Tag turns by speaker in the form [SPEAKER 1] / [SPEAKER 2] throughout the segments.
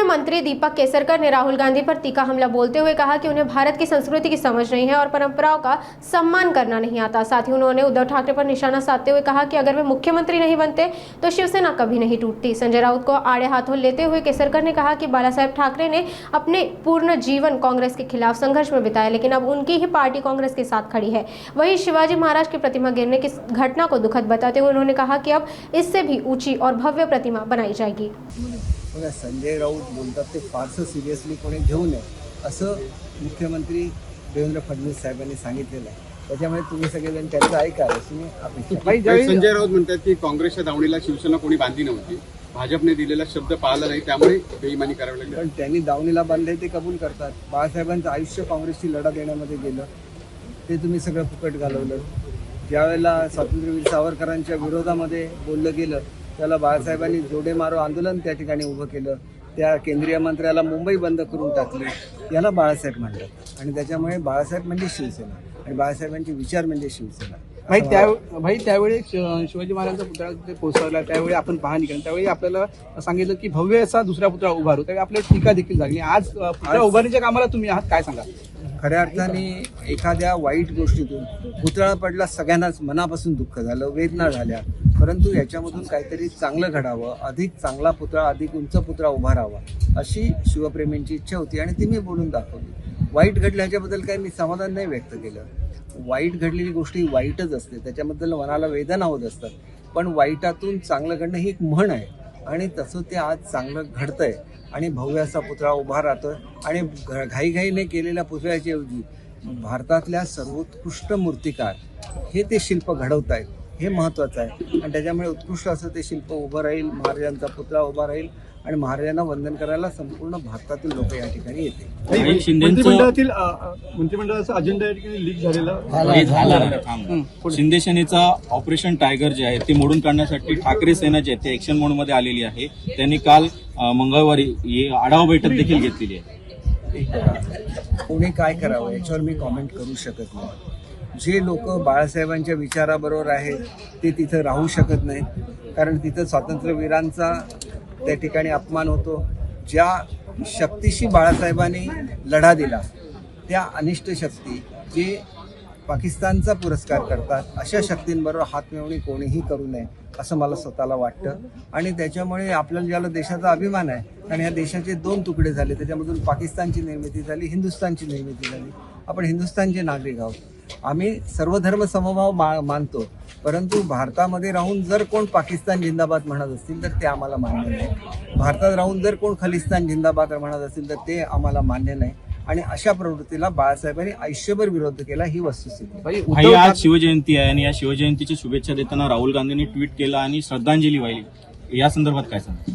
[SPEAKER 1] मंत्री दीपक केसरकर ने राहुल गांधी पर तीखा हमला बोलते हुए कहा कि उन्हें भारत की संस्कृति की समझ नहीं है और परंपराओं का सम्मान करना नहीं आता। साथ ही उन्होंने उद्धव ठाकरे पर निशाना साधते हुए कहा कि अगर वे मुख्यमंत्री नहीं बनते तो शिवसेना कभी नहीं टूटती। संजय राउत को आड़े हाथों लेते हुए केसरकर ने कहा कि बालासाहेब ठाकरे ने अपने पूर्ण जीवन कांग्रेस के खिलाफ संघर्ष में बिताया, लेकिन अब उनकी ही पार्टी कांग्रेस के साथ खड़ी है। वहीं शिवाजी महाराज की प्रतिमा गिरने की घटना को दुखद बताते हुए उन्होंने कहा कि अब इससे भी ऊंची और भव्य प्रतिमा बनाई जाएगी।
[SPEAKER 2] बघा, संजय राऊत बोलतात ते फारसं सिरियसली कोणी घेऊ नये असं मुख्यमंत्री देवेंद्र फडणवीस साहेबांनी सांगितलेलं आहे। त्याच्यामुळे तुम्ही सगळेजण त्यांचं ऐका अशी मी अपेक्षा.
[SPEAKER 3] संजय राऊत म्हणतात की काँग्रेसच्या दावणीला शिवसेना कोणी बांधली नव्हती, भाजपने दिलेला शब्द पाळला नाही, त्यामुळे बेईमानी करावी लागली.
[SPEAKER 2] पण त्यांनी दावणीला बांधले ते कबूल करतात. बाळासाहेबांचं आयुष्य काँग्रेसची लढा देण्यामध्ये गेलं, ते तुम्ही सगळं फुकट घालवलं. ज्यावेळेला स्वातंत्र्यवीर सावरकरांच्या विरोधामध्ये बोललं गेलं त्याला बाळासाहेबांनी जोडे मारो आंदोलन त्या ठिकाणी उभं केलं. त्या केंद्रीय मंत्र्याला मुंबई बंद करून टाकली. याला बाळासाहेब म्हणतात आणि त्याच्यामुळे बाळासाहेब म्हणजे शिवसेना आणि बाळासाहेबांचे विचार म्हणजे शिवसेना.
[SPEAKER 4] त्यावेळी शिवाजी महाराजांचा पुतळा तिथे पोहोचवला, त्यावेळी आपण पाहणी केली, त्यावेळी आपल्याला सांगितलं की भव्य असा दुसरा पुतळा उभारू, त्यावेळी आपल्याला टीका देखील झाली. आज पुतळा उभारण्याच्या कामाला तुम्ही आहात, काय सांगा?
[SPEAKER 2] खऱ्या अर्थाने एखाद्या वाईट गोष्टीतून पुतळा पडला, सगळ्यांनाच मनापासून दुःख झालं, वेदना झाल्या, परंतु याच्यामधून काहीतरी चांगलं घडावं, अधिक चांगला पुतळा, अधिक उंच पुतळा उभा राहावा अशी शिवप्रेमींची इच्छा होती आणि ती मी बोलून दाखवली. वाईट घडलं ह्याच्याबद्दल काही मी समाधान नाही व्यक्त केलं. वाईट घडलेली गोष्टी वाईटच असते, त्याच्याबद्दल मनाला वेदना होत असतात, पण वाईटातून चांगलं घडणं ही एक म्हण आहे आणि तसं ते आज चांगलं घडतंय आणि भव्य असा पुतळा उभा राहतोय आणि घाईघाईने केलेल्या पुतळ्याच्या ऐवजी भारतातल्या सर्वोत्कृष्ट मूर्तिकार हे ते शिल्प घडवत आहेत, हे महत्त्वाचं आहे आणि त्याच्यामुळे उत्कृष्ट असं ते शिल्प उभं राहील, महाराजांचा पुतळा उभा राहील आणि महाराजांना वंदन करायला संपूर्ण भारतातील लोक या ठिकाणी येतील.
[SPEAKER 4] मंत्रिमंडळाचा अजेंडा या ठिकाणी लीक झाला.
[SPEAKER 5] शिंदे सेनेचा ऑपरेशन टायगर जे आहे ते मोडून काढण्यासाठी ठाकरे सेना जे आहे ते ऍक्शन मोड मध्ये आलेली आहे. त्यांनी काल मंगळवारी आढावा बैठक देखील घेतलेली आहे.
[SPEAKER 2] कोणी काय करावं याच्यावर मी कॉमेंट करू शकत नाही. जे लोक बाळासाहेबांच्या विचाराबरोबर आहेत ते तिथं राहू शकत नाहीत, कारण तिथं स्वातंत्र्यवीरांचा त्या ठिकाणी अपमान होतो. ज्या शक्तीशी बाळासाहेबांनी लढा दिला त्या अनिष्ट शक्ती जे पाकिस्तानचा पुरस्कार करतात अशा शक्तींबरोबर हातमिळवणी कोणीही करू नये असं मला स्वतःला वाटतं आणि त्याच्यामुळे आपल्याला ज्याला देशाचा अभिमान आहे आणि ह्या देशाचे 2 तुकडे झाले, त्याच्यामधून पाकिस्तानची निर्मिती झाली, हिंदुस्थानची निर्मिती झाली. आपण हिंदुस्थानचे नागरिक आहोत. आम्ही सर्वधर्म समभाव मानतो, परंतु भारतामध्ये राहून जर कोण पाकिस्तान जिंदाबाद म्हणत असतील तर ते आम्हाला मान्य नाही. भारतात राहून जर कोण खलिस्तान जिंदाबाद म्हणत असतील तर ते आम्हाला मान्य नाही आणि अशा प्रवृत्तीला बाळासाहेबांनी आयुष्यभर विरोध केला, ही वस्तुस्थिती.
[SPEAKER 5] आज शिवजयंती आहे आणि या शिवजयंतीच्या शुभेच्छा देताना राहुल गांधींनी ट्विट केलं आणि श्रद्धांजली वाहिली. या संदर्भात काय सांगा?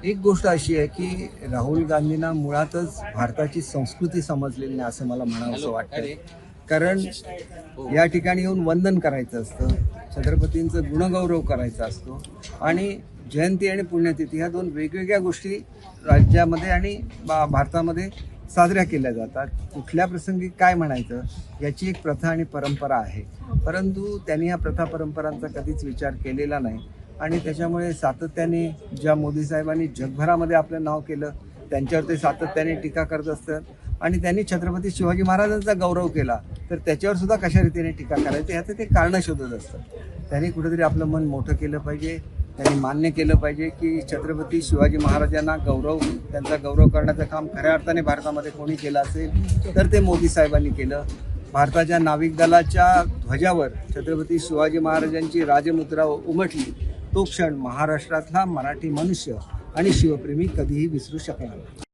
[SPEAKER 2] एक गोष्ट अशी आहे की राहुल गांधींना मुळातच भारताची संस्कृती समजलेली नाही असं मला म्हणावंसं वाटतं. कारण या ठिकाणी येऊन वंदन करायचं असतं, छत्रपतींचं गुणगौरव करायचा असतो आणि जयंती आणि पुण्यतिथी ह्या 2 वेगवेगळ्या गोष्टी राज्यामध्ये आणि भारतामध्ये साजऱ्या केल्या जातात. कुठल्या प्रसंगी काय म्हणायचं याची एक प्रथा आणि परंपरा आहे, परंतु त्यांनी ह्या प्रथा परंपरांचा कधीच विचार केलेला नाही आणि त्याच्यामुळे सातत्याने ज्या मोदी साहेबांनी जगभरामध्ये आपलं नाव केलं त्यांच्यावर ते सातत्याने टीका करत असतात आणि त्यांनी छत्रपती शिवाजी महाराजांचा गौरव केला तर त्याच्यावर सुद्धा कशा रीतीने टीका करायची ह्याचं ते कारणं शोधत असतात. त्यांनी कुठेतरी आपलं मन मोठं केलं पाहिजे. त्यांनी मान्य केलं पाहिजे की छत्रपती शिवाजी महाराजांना त्यांचा गौरव करण्याचं काम खऱ्या अर्थाने भारतामध्ये कोणी केलं असेल तर ते मोदी साहेबांनी केलं. भारताच्या नाविक दलाच्या ध्वजावर छत्रपती शिवाजी महाराजांची राजमुद्रा उमटली, तो क्षण महाराष्ट्रातला मराठी मनुष्य आणि शिवप्रेमी कधीही विसरू शकणार नाही.